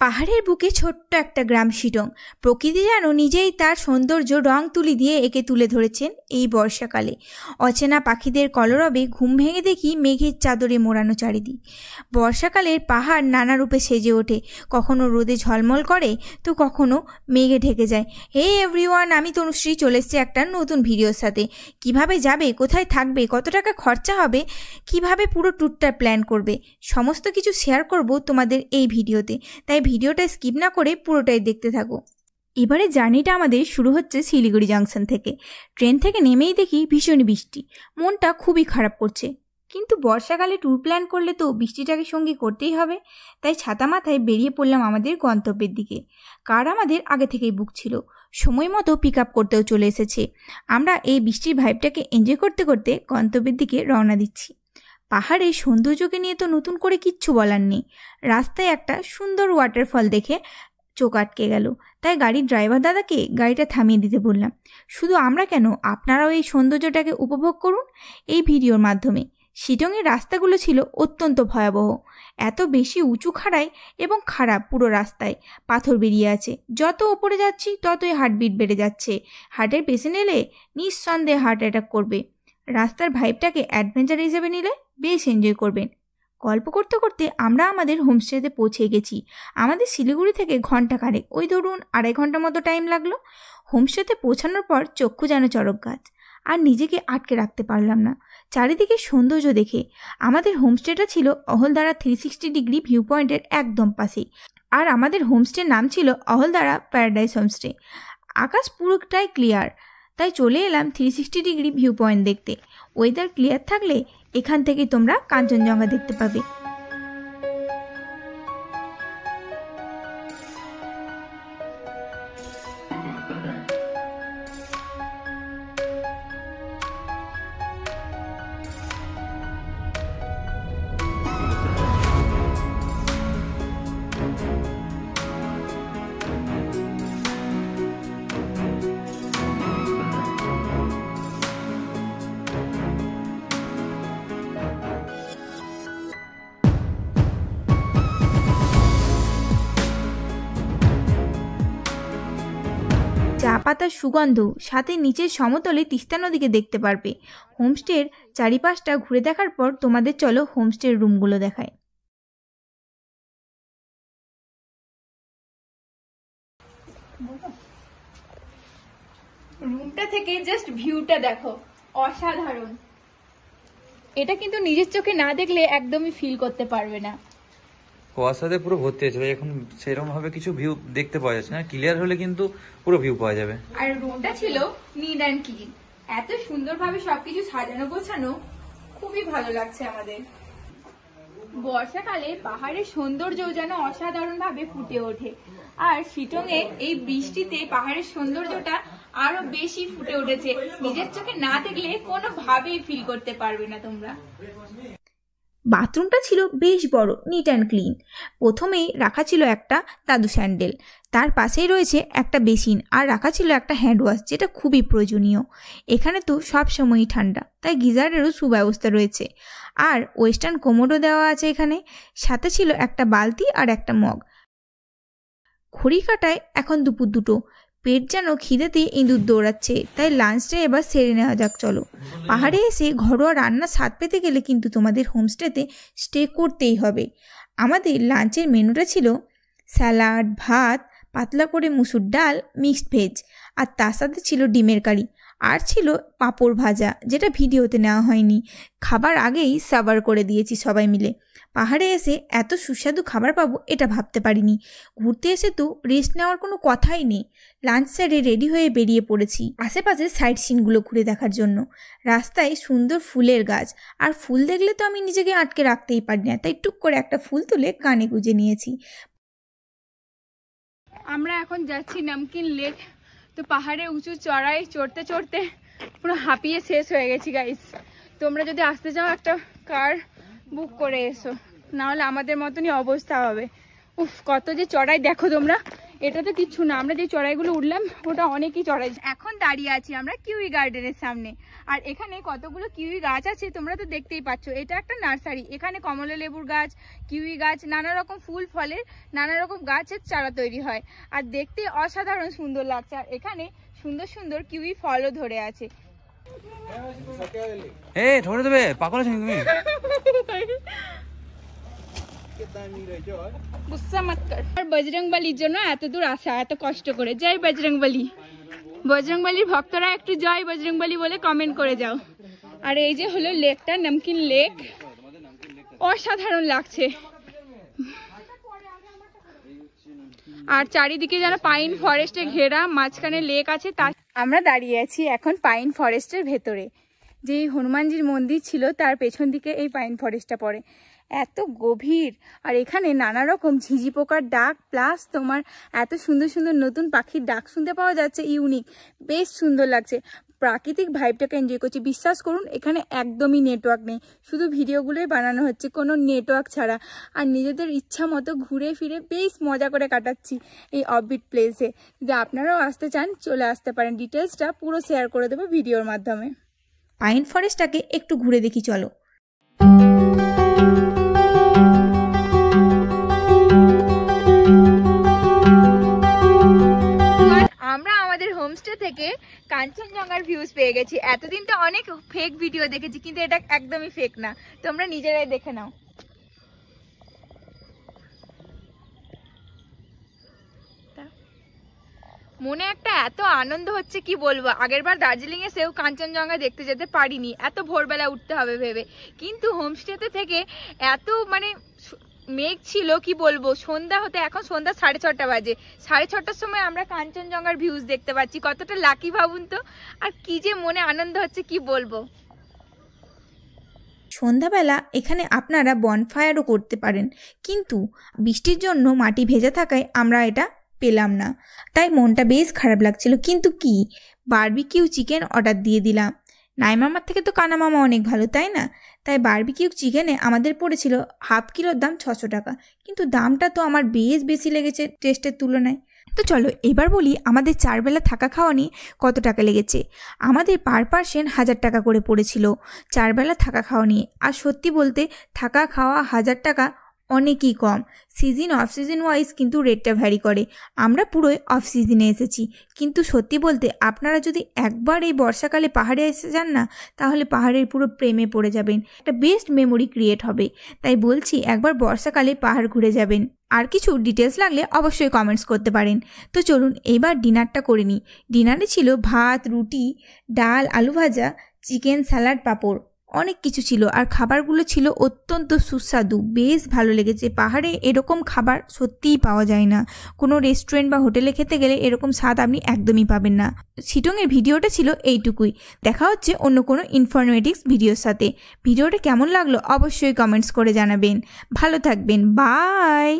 পাহাড়ের বুকে ছোট্ট একটা গ্রাম শিটং। প্রকৃতি যেন নিজেই তার সৌন্দর্য রং তুলি দিয়ে একে তুলে ধরেছেন এই বর্ষাকালে। অচেনা পাখিদের কলরবে ঘুম ভেঙে দেখি মেঘের চাদরে মোড়ানো চারিদিক। বর্ষাকালের পাহাড় নানা রূপে সেজে ওঠে, কখনো রোদে ঝলমল করে তো কখনো মেঘে ঢেকে যায়। হে এভরিওয়ান, আমি তনুশ্রী চলে এসেছি একটা নতুন ভিডিওর সাথে। কিভাবে যাবে, কোথায় থাকবে, কত টাকা খরচা হবে, কিভাবে পুরো ট্যুরটা প্ল্যান করবে, সমস্ত কিছু শেয়ার করব তোমাদের এই ভিডিওতে। তাই ভিডিওটা স্কিপ না করে পুরোটাই দেখতে থাকো। এবারে জার্নিটা আমাদের শুরু হচ্ছে শিলিগুড়ি জাংশন থেকে। ট্রেন থেকে নেমেই দেখি ভীষণ বৃষ্টি। মনটা খুবই খারাপ করছে, কিন্তু বর্ষাকালে ট্যুর প্ল্যান করলে তো বৃষ্টিটাকে সঙ্গী করতেই হবে। তাই ছাতা মাথায় বেরিয়ে পড়লাম আমাদের গন্তব্যের দিকে। কার আমাদের আগে থেকেই বুক ছিল, সময় মতো পিক আপ করতেও চলে এসেছে। আমরা এই বৃষ্টির ভাইবটাকে এনজয় করতে করতে গন্তব্যের দিকে রওনা দিচ্ছি। পাহাড়ের সৌন্দর্যকে নিয়ে তো নতুন করে কিচ্ছু বলার নেই। রাস্তায় একটা সুন্দর ওয়াটারফল দেখে চোখ আটকে গেল, তাই গাড়ির ড্রাইভার দাদাকে গাড়িটা থামিয়ে দিতে বললাম। শুধু আমরা কেন, আপনারাও এই সৌন্দর্যটাকে উপভোগ করুন এই ভিডিওর মাধ্যমে। শিটংয়ের রাস্তাগুলো ছিল অত্যন্ত ভয়াবহ, এত বেশি উঁচু খাড়াই এবং খারাপ। পুরো রাস্তায় পাথর বেরিয়ে আছে, যত ওপরে যাচ্ছি ততই হার্টবিট বেড়ে যাচ্ছে। হার্টের পেশেন্ট এলে নিঃসন্দেহে হার্ট অ্যাটাক করবে। রাস্তার ভাইবটাকে অ্যাডভেঞ্চার হিসেবে নিলে বেশ এনজয় করবেন। গল্প করতে করতে আমরা আমাদের হোমস্টেতে পৌঁছে গেছি। আমাদের শিলিগুড়ি থেকে ঘন্টাখানেক, ওই ধরুন 2.5 ঘন্টা মতো টাইম লাগলো। হোমস্টেতে পৌঁছানোর পর চক্ষু যেন চড়ক গাছ, আর নিজেকে আটকে রাখতে পারলাম না চারিদিকে সৌন্দর্য দেখে। আমাদের হোমস্টেটা ছিল অহলদারা 360 ডিগ্রি ভিউ পয়েন্টের একদম পাশেই, আর আমাদের হোমস্টের নাম ছিল অহলদারা প্যারাডাইস হোমস্টে। আকাশ পুরোটাই ক্লিয়ার, তাই চলে এলাম 360 ডিগ্রি ভিউ পয়েন্ট দেখতে। ওয়েদার ক্লিয়ার থাকলে এখান থেকে তোমরা কাঞ্চনজঙ্ঘা দেখতে পাবে। চা পাতার সুগন্ধ, সাথে নিচের সমতলে তিস্তা নদীকে দেখতে পারবে। হোমস্টের চারিপাশটা ঘুরে দেখার পর তোমাদের চলো হোমস্টের রুমগুলো দেখায়। রুমটা থেকে জাস্ট ভিউটা দেখো, অসাধারণ। এটা কিন্তু নিজের চোখে না দেখলে একদমই ফিল করতে পারবে না। কুয়াশাতে পুরো ভর্তি আছে ভাই, এখন সেরকম ভাবে কিছু ভিউ দেখতে পাওয়া যাচ্ছে না। ক্লিয়ার হলে কিন্তু পুরো ভিউ পাওয়া যাবে। আর রুমটা ছিল নিট অ্যান্ড ক্লিন, এত সুন্দরভাবে সবকিছু সাজানো গোছানো, খুবই ভালো লাগছে আমাদের। বর্ষাকালে পাহাড়ের সৌন্দর্য যেন অসাধারণ ভাবে ফুটে ওঠে, আর শিটং এ এই বৃষ্টিতে পাহাড়ের সৌন্দর্যটা আরো বেশি ফুটে উঠেছে। নিজের চোখে না দেখলে কোনোভাবেই ফিল করতে পারবে না তোমরা। বাথরুমটা ছিল বেশ বড়, নিট অ্যান্ড ক্লিন। প্রথমেই রাখা ছিল একটা দাদু স্যান্ডেল, তার পাশেই রয়েছে একটা বেসিন, আর রাখা ছিল একটা হ্যান্ড ওয়াশ, যেটা খুবই প্রয়োজনীয়। এখানে তো সব সময়ই ঠান্ডা, তাই গিজারেরও সুব্যবস্থা রয়েছে। আর ওয়েস্টার্ন কোমোডও দেওয়া আছে এখানে। সাথে ছিল একটা বালতি আর একটা মগ। ঘড়ি কাটায় এখন দুপুর 2টো। পেট যেন খিদেতে ইঁদুর দৌড়াচ্ছে, তাই লাঞ্চটা এবার সেরে নেওয়া যাক চলো। পাহাড়ে এসে ঘরোয়া রান্নার স্বাদ পেতে গেলে কিন্তু তোমাদের হোমস্টেতে স্টে করতেই হবে। আমাদের লাঞ্চের মেনুটা ছিল স্যালাড, ভাত, পাতলা করে মুসুর ডাল, মিক্সড ভেজ, আর তার সাথে ছিল ডিমের কারি, আর ছিল পাঁপড় ভাজা, যেটা ভিডিওতে নেওয়া হয়নি। খাবার আগেই সার্ভার করে দিয়েছি সবাই মিলে। পাহাড়ে এসে এত সুস্বাদু খাবার পাবো এটা ভাবতে পারিনি। ঘুরতে এসে তো রেস্ট নেওয়ার কোনো কথাই নেই। লাঞ্চ সেরে রেডি হয়ে বেরিয়ে পড়েছি আশেপাশে সাইট সিনগুলো ঘুরে দেখার জন্য। রাস্তায় সুন্দর ফুলের গাছ, আর ফুল দেখলে তো আমি নিজেকে আটকে রাখতেই পারি না, তাই টুক করে একটা ফুল তুলে কানে গুঁজে নিয়েছি। আমরা এখন যাচ্ছি নামকিন লেক। তো পাহাড়ে উঁচু চড়াই চড়তে চড়তে পুরো হাঁপিয়ে শেষ হয়ে গেছি গাইস। তোমরা যদি আসতে চাও একটা কার বুক করে এসো, নাহলে আমাদের মতনই অবস্থা হবে। উফ, কত যে চড়াই দেখো তোমরা। এটা তো কিচ্ছু না, আমরা যে চড়াইগুলো উঠলাম ওটা অনেকই চড়াই। এখন দাঁড়িয়ে আছি আমরা কিউই গার্ডেনের সামনে, আর এখানে কতগুলো কিউই গাছ আছে তোমরা তো দেখতেই পাচ্ছ। এটা একটা নার্সারি, এখানে কমলা লেবুর গাছ, কিউই গাছ, নানা রকম ফুল ফলের নানা রকম গাছের চারা তৈরি হয়, আর দেখতে অসাধারণ সুন্দর লাগছে। আর এখানে সুন্দর সুন্দর কিউই ফলও ধরে আছে। ধরে দেবে, পাগল আছো তুমি? গুস্সা মত কর। আর বজরংবলির জন্য এত দূর আসা, এত কষ্ট করে। জয় বজরংবলী। বজরংবলির ভক্তরা একটু জয় বজরংবলী বলে কমেন্ট করে যাও। আর এই যে হলো লেকটা, নমকিন লেক, অসাধারণ লাগছে। আর চারিদিকে যেন পাইন ফরেস্টে ঘেরা, মাঝখানে লেক আছে। তা আমরা দাঁড়িয়ে আছি এখন পাইন ফরেস্টের ভেতরে। যে হনুমানজির মন্দির ছিল তার পেছন দিকে এই পাইন ফরেস্টটা পড়ে। এত গভীর, আর এখানে নানা রকম ঝিঝি পোকার ডাক, প্লাস তোমার এত সুন্দর সুন্দর নতুন পাখির ডাক শুনতে পাওয়া যাচ্ছে, ইউনিক, বেশ সুন্দর লাগছে। প্রাকৃতিক ভাইবটাকে এনজয় করছি। বিশ্বাস করুন এখানে একদমই নেটওয়ার্ক নেই, শুধু ভিডিওগুলোই বানানো হচ্ছে কোনো নেটওয়ার্ক ছাড়া। আর নিজেদের ইচ্ছা মতো ঘুরে ফিরে বেশ মজা করে কাটাচ্ছি এই অফবিট প্লেসে। যদি আপনারাও আসতে চান চলে আসতে পারেন, ডিটেলসটা পুরো শেয়ার করে দেবো ভিডিওর মাধ্যমে। পাইন ফরেস্টটাকে একটু ঘুরে দেখি চলো। আমরা আমাদের হোমস্টে থেকে কাঞ্চনজঙ্ঘার ভিউজ পেয়ে গেছি। এতদিন তো অনেক ফেক ভিডিও দেখেছি, কিন্তু এটা একদমই ফেক না, তোমরা নিজেরাই দেখে নাও। মনে একটা এত আনন্দ হচ্ছে কি বলবো। আগেরবার দার্জিলিং এসেও কাঞ্চনজঙ্ঘা দেখতে যেতে পারিনি, এত ভোরবেলা উঠতে হবে ভেবে। কিন্তু হোমস্টেতে থেকে এত মানে মেঘ ছিল কি বলবো, সন্ধ্যা হতে এখন সন্ধ্যা 6:30 বাজে, 6:30টার সময় আমরা কাঞ্চনজঙ্ঘার ভিউজ দেখতে পাচ্ছি। কতটা লাকি ভাবুন তো, আর কি যে মনে আনন্দ হচ্ছে কি বলবো। সন্ধ্যাবেলা এখানে আপনারা বনফায়ারও করতে পারেন, কিন্তু বৃষ্টির জন্য মাটি ভেজা থাকায় আমরা এটা পেলাম না, তাই মনটা বেশ খারাপ লাগছিল। কিন্তু কি, বারবিকিউ চিকেন অর্ডার দিয়ে দিলাম। নাইমামার থেকে তো কানা মামা অনেক ভালো, তাই না? তাই বারবিকিউ চিকেনে আমাদের পড়েছিল হাফ কিলোর দাম 600 টাকা, কিন্তু দামটা তো আমার বেশ বেশি লেগেছে টেস্টের তুলনায়। তো চলো এবার বলি আমাদের 4 বেলা থাকা খাওয়া নিয়ে কত টাকা লেগেছে। আমাদের পার পার্সন 1000 টাকা করে পড়েছিল 4 বেলা থাকা খাওয়া নিয়ে। আর সত্যি বলতে থাকা খাওয়া 1000 টাকা অনেকই কম। সিজন অফ সিজন ওয়াইজ কিন্তু রেটটা ভ্যারি করে। আমরা পুরোই অফ সিজনে এসেছি, কিন্তু সত্যি বলতে আপনারা যদি একবার এই বর্ষাকালে পাহাড়ে এসে যান না, তাহলে পাহাড়ের পুরো প্রেমে পড়ে যাবেন, একটা বেস্ট মেমোরি ক্রিয়েট হবে। তাই বলছি একবার বর্ষাকালে পাহাড় ঘুরে যাবেন। আর কিছু ডিটেলস লাগলে অবশ্যই কমেন্টস করতে পারেন। তো চলুন এবার ডিনারটা করে নিই। ডিনারে ছিল ভাত, রুটি, ডাল, আলু ভাজা, চিকেন, স্যালাড, পাঁপড়, অনেক কিছু ছিল। আর খাবারগুলো ছিল অত্যন্ত সুস্বাদু, বেশ ভালো লেগেছে। পাহাড়ে এরকম খাবার সত্যিই পাওয়া যায় না, কোনো রেস্টুরেন্ট বা হোটেলে খেতে গেলে এরকম স্বাদ আপনি একদমই পাবেন না। শিটংয়ের ভিডিওটা ছিল এইটুকুই। দেখা হচ্ছে অন্য কোনো ইনফরমেটিভ ভিডিওর সাথে। ভিডিওটা কেমন লাগলো অবশ্যই কমেন্টস করে জানাবেন। ভালো থাকবেন, বাই।